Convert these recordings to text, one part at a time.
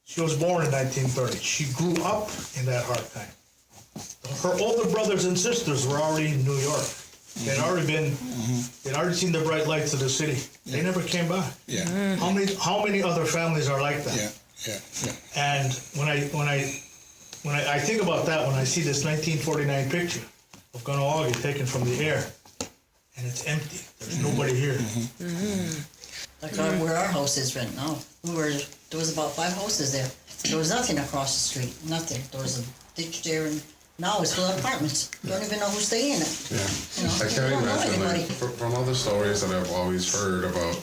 She was born in 1930. She grew up in that hard time. Her older brothers and sisters were already in New York. They'd already seen the bright lights of the city. They never came back. Yeah. How many other families are like that? Yeah. And when I think about that, when I see this 1949 picture of Kahnawake taken from the air, and it's empty. There's nobody here. Like where our house is right now. There was about 5 houses there. There was nothing across the street. Nothing. There was a ditch there, and now it's full of apartments. You don't even know who's staying in it. Yeah. You know, I can't you don't know imagine, like, anybody. from all the stories that I've always heard about,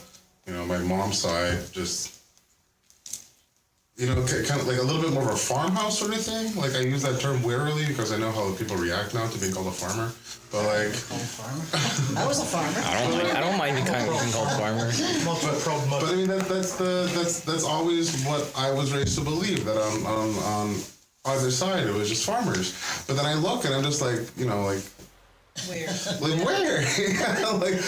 my mom's side, just, kind of like a little bit more of a farmhouse sort of thing. Like, I use that term warily because I know how people react now to being called a farmer. But, like... I was a farmer. I don't mind being called farmer. But I mean, that's always what I was raised to believe, that on either side it was just farmers. But then I look and I'm just like, Where? like where? There's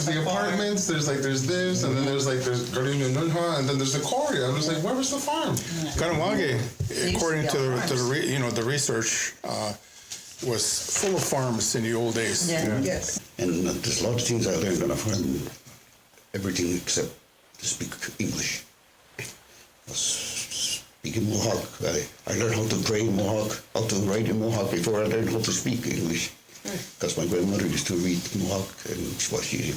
the apartments. There's this, and then there's Gardena Nunha, and then there's the quarry. I'm just like, where was the farm? Kahnawake, according to the research, was full of farms in the old days. Yeah. Yes. And there's a lot of things I learned on a farm. Everything except to speak English. I was speaking Mohawk. I learned how to pray in Mohawk, how to write in Mohawk before I learned how to speak English. Because my grandmother used to read Mohawk, and she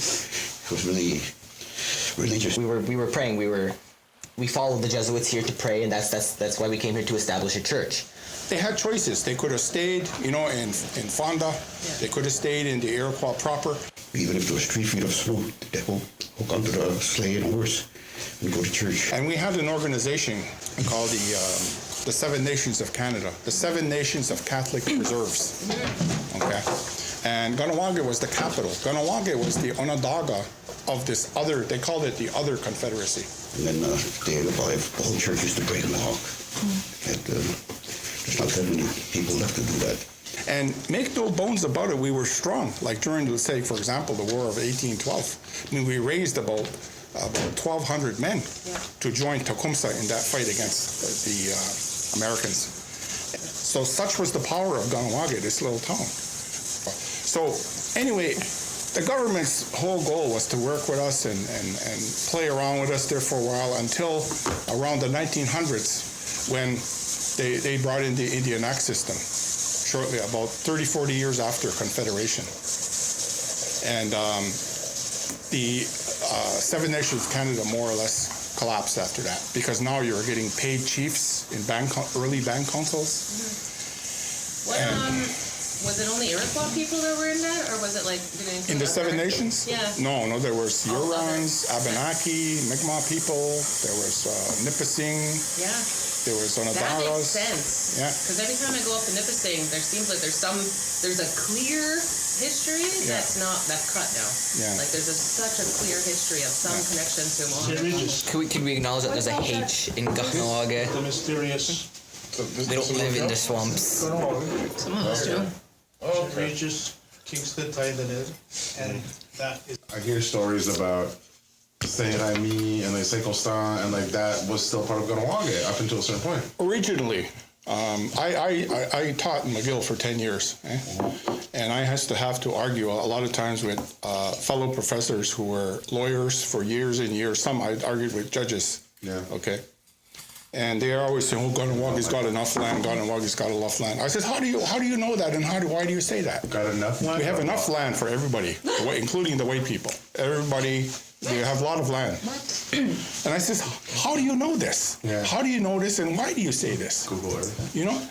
was really religious. We were praying. We followed the Jesuits here to pray, and that's why we came here to establish a church. They had choices. They could have stayed, in Fonda. They could have stayed in the Iroquois proper. Even if there was 3 feet of snow, they hook onto the sleigh and horse and go to church. And we had an organization called the 7 Nations of Canada, the 7 Nations of Catholic Preserves. Okay, and Kahnawake was the capital. Kahnawake was the Onondaga of this other. They called it the other confederacy. And then they had the whole church used to pray in Mohawk. There's not that many people left to do that. And make no bones about it, we were strong. Like during, let's say, for example, the War of 1812. I mean, we raised about 1,200 men to join Tecumseh in that fight against the Americans. So such was the power of Kahnawake, this little town. So anyway, the government's whole goal was to work with us and play around with us there for a while until around the 1900s when they brought in the Indian Act system, shortly, about 30, 40 years after Confederation. And the 7 Nations of Canada more or less collapsed after that, because now you're getting paid chiefs in early band councils. Was it only Iroquois people that were in that, or was it like... In the 7 Nations? Yeah. No, there was Hurons, Abenaki, Mi'kmaq people, there was Nipissing. Yeah. There was That Onondagas. makes sense. Yeah. Because every time I go up to Nipissing, there seems like there's a clear history that's cut now. Yeah. Like there's such a clear history of some connection to Mohawk. Can we acknowledge that there's a H in Kahnawake? The mysterious. They don't live in the swamps. Some of us do. Regis, Kingston, Tyler, and that is. I hear stories about Saint-Remy and Saint-Constant, and that was still part of Kahnawake up until a certain point. Originally, I taught in McGill for 10 years, and I have to argue a lot of times with fellow professors who were lawyers for years and years. Some I argued with judges. Yeah. Okay. And they are always saying, "Oh, Kahnawake got enough land. Kahnawake got enough land." I said, "How do you know that? And why do you say that? Got enough land? We have enough land for everybody, including the white people. Everybody, they have a lot of land." And I says, "How do you know this? Yeah. How do you know this? And why do you say this?" Google everything. You know.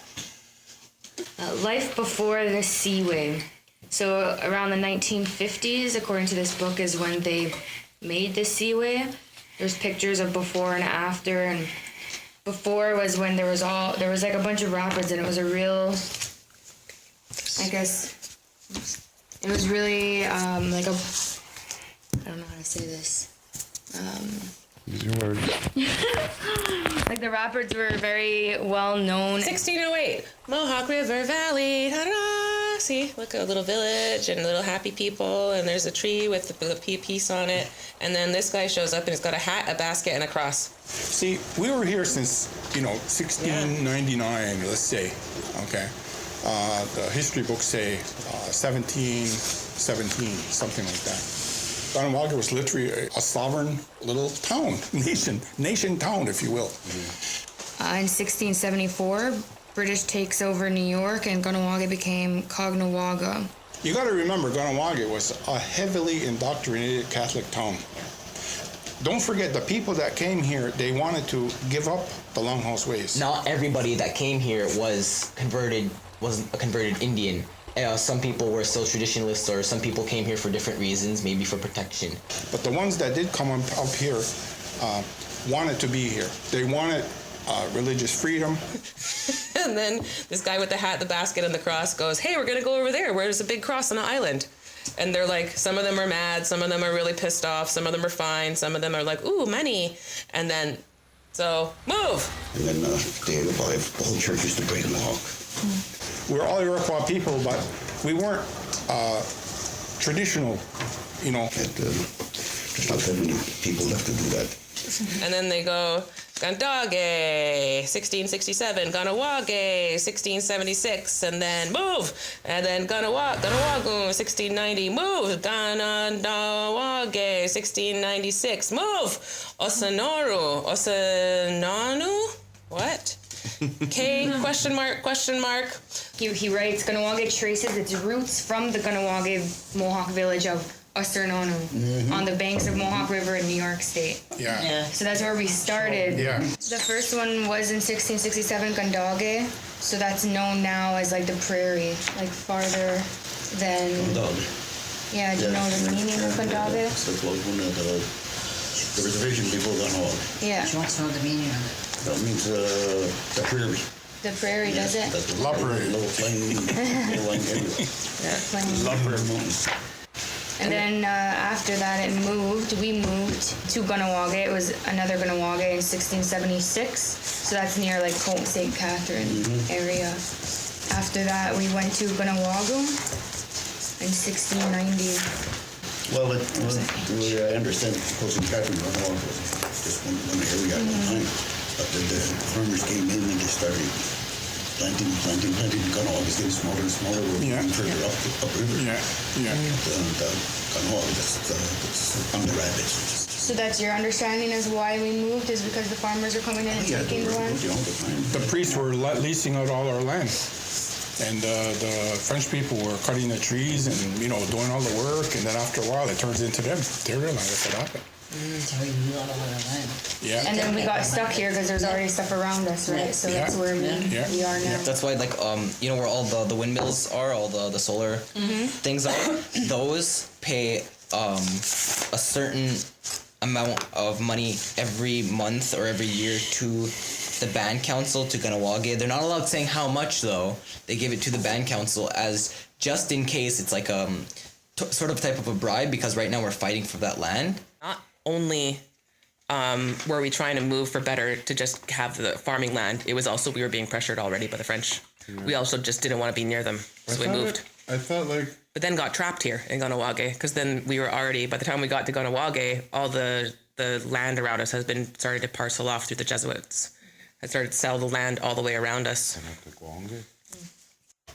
Life before the Seaway. So around the 1950s, according to this book, is when they made the Seaway. There's pictures of before and after, and before was when there was like a bunch of rapids, and it was a real, I guess, it was really like a, I don't know how to say this. Use your word. Like the rapids were very well known. 1608, Mohawk River Valley. Ta-da! see, look, a little village and little happy people, and there's a tree with the piece on it. And then this guy shows up and he's got a hat, a basket, and a cross. See, we were here since, 1699, let's say, okay? The history books say 1717, something like that. Kahnawake was literally a sovereign little town, nation town, if you will. In 1674, British takes over New York and Kahnawake became Kahnawake. You got to remember, Kahnawake was a heavily indoctrinated Catholic town. Don't forget, the people that came here, they wanted to give up the Longhouse ways. Not everybody that came here was a converted Indian. Some people were still traditionalists, or some people came here for different reasons, maybe for protection. But the ones that did come up here wanted to be here. They wanted religious freedom. And then this guy with the hat, the basket, and the cross goes, hey, we're going to go over there where there's a big cross on an island. And they're like, some of them are mad, some of them are really pissed off, some of them are fine, some of them are like, ooh, money. And then, so, move! And then they revived the whole church used to break Mohawk. We're all Iroquois people, but we weren't traditional, There's not that many people left to do that. And then they go, Kahnawake, 1667, Kahnawake, 1676, and then move. And then Kahnawake, 1690, move. Kahnawake, 1696, move. Osananu, what? K, question mark. He writes, Kahnawake traces its roots from the Kahnawake Mohawk village of Osananu on the banks of Mohawk River in New York State. Yeah. So that's where we started. Yeah. The first one was in 1667, Kahnawake. So that's known now as like the prairie, like farther than. Yeah, do you know the meaning of Kahnawake? It's like one of the reservation people Kahnawake. Yeah. She wants to know the meaning of it. That means the prairie. The prairie, does it? That's La Prairie. Little flying area. La Prairie Mountains. And then after that, we moved to Kahnawake. It was another Kahnawake in 1676. So that's near like Hope St. Catherine area. After that, we went to Kahnawake in 1690. Well, I understand St. Catherine was just one area at one time. But the farmers came in and they started planting. Kahnawake is getting smaller and smaller. We're moving further upriver. Yeah. And Kahnawake just on the rapids. So that's your understanding as why we moved, is because the farmers are coming in and taking the land? The priests were leasing out all our land. And the French people were cutting the trees and, doing all the work. And then after a while, it turns into their land. That's what happened. Yeah. And then we got stuck here because there's already stuff around us, right? So that's where we are now. That's why, where all the windmills are, all the solar things are, those pay a certain amount of money every month or every year to the band council, to Kahnawake. They're not allowed saying how much, though. They give it to the band council as just in case. It's like sort of type of a bribe, because right now we're fighting for that land. Not only were we trying to move for better to just have the farming land, it was also we were being pressured already by the French. Yeah. We also just didn't want to be near them, so we moved. But then got trapped here in Kahnawake, because then we were already, by the time we got to Kahnawake, all the land around us has been started to parcel off through the Jesuits. I started to sell the land all the way around us.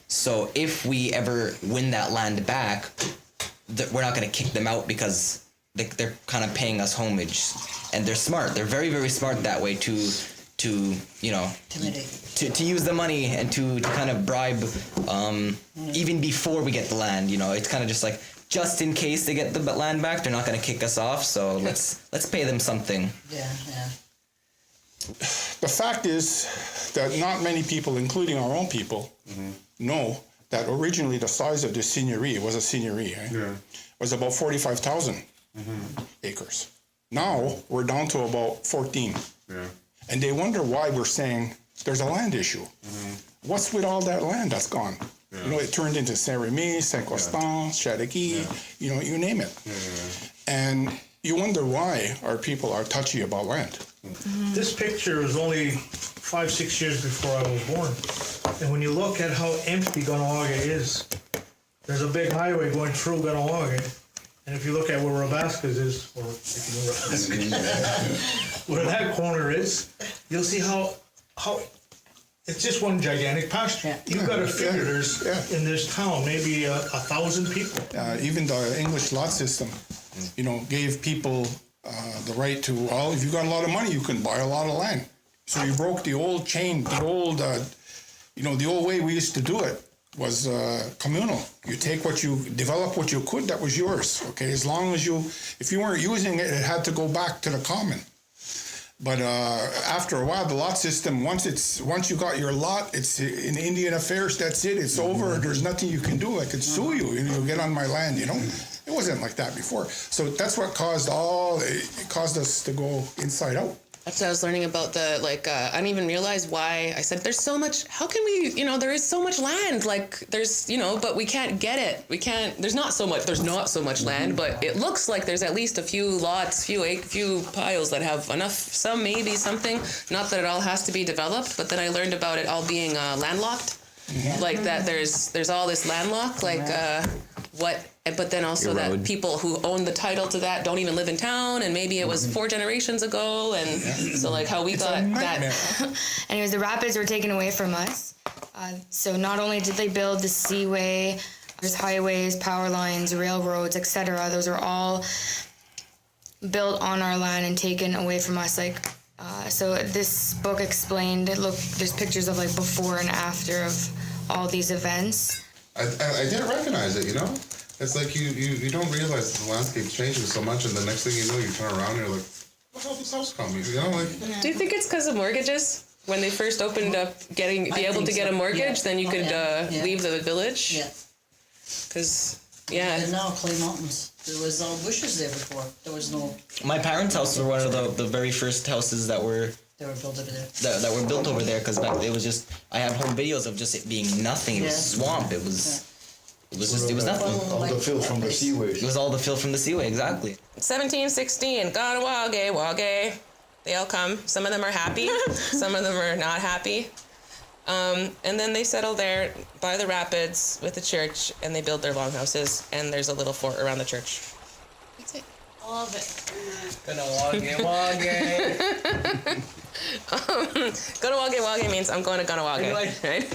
So if we ever win that land back, we're not going to kick them out, because they're kind of paying us homage, and they're smart. They're very, very smart that way to use the money and to kind of bribe even before we get the land. It's kind of just like, just in case they get the land back, they're not going to kick us off. So let's pay them something. Yeah. The fact is that not many people, including our own people, know that originally the size of this seigneurie was a seigneurie. Was about 45,000 acres. Now we're down to about 14. And they wonder why we're saying there's a land issue. What's with all that land that's gone? It turned into Saint-Rémy, Saint-Constant, Chateauguay, you name it. And you wonder why our people are touchy about land. This picture is only 5-6 years before I was born. And when you look at how empty Kahnawake is, there's a big highway going through Kahnawake. And if you look at where Rabascas is, or if you know Rabascas, where that corner is, you'll see how it's just one gigantic pasture. Yeah. You've got to figure there's in this town maybe 1,000 people. Even the English lot system, gave people the right to, well, if you got a lot of money, you can buy a lot of land. So you broke the old chain, the old way we used to do it was communal. You develop what you could, that was yours, okay? As long as if you weren't using it, it had to go back to the common. But after a while, the lot system, once you got your lot, it's in Indian affairs, that's it, it's over, there's nothing you can do. I could sue you, you'll get on my land, It wasn't like that before. So that's what caused us to go inside out. That's what I was learning about I didn't even realize why I said there's so much, how can we, there is so much land, but we can't get it. There's not so much land, but it looks like there's at least a few lots, few piles that have enough, some maybe something, not that it all has to be developed, but then I learned about it all being landlocked. Mm-hmm. Like that there's all this landlocked, but then also that people who own the title to that don't even live in town, and maybe it was 4 generations ago, and so how we got that. Anyways, the rapids were taken away from us. So not only did they build the seaway, there's highways, power lines, railroads, etc. Those are all built on our land and taken away from us. So this book explained, there's pictures of before and after of all these events. I didn't recognize it, It's like you don't realize that the landscape's changing so much, and the next thing you know, you turn around and you're like, what the hell this house coming? Do you think it's because of mortgages? When they first opened up, be able to get a mortgage, then you could leave the village? Yeah. Because, And now Clay Mountains. There was all bushes there before. There was no... My parents' house were one of the very first houses that were... They were built over there. That were built over there, because back it was just... I have home videos of just it being nothing. It was swamp. It was... It was nothing. All the fill from the seaway. It was all the fill from the seaway, exactly. 1716, Kahnawake. They all come. Some of them are happy. Some of them are not happy. And then they settle there by the rapids with the church, and they build their longhouses, and there's a little fort around the church. That's it. I love it. Kahnawake means I'm going to Kahnawake, right?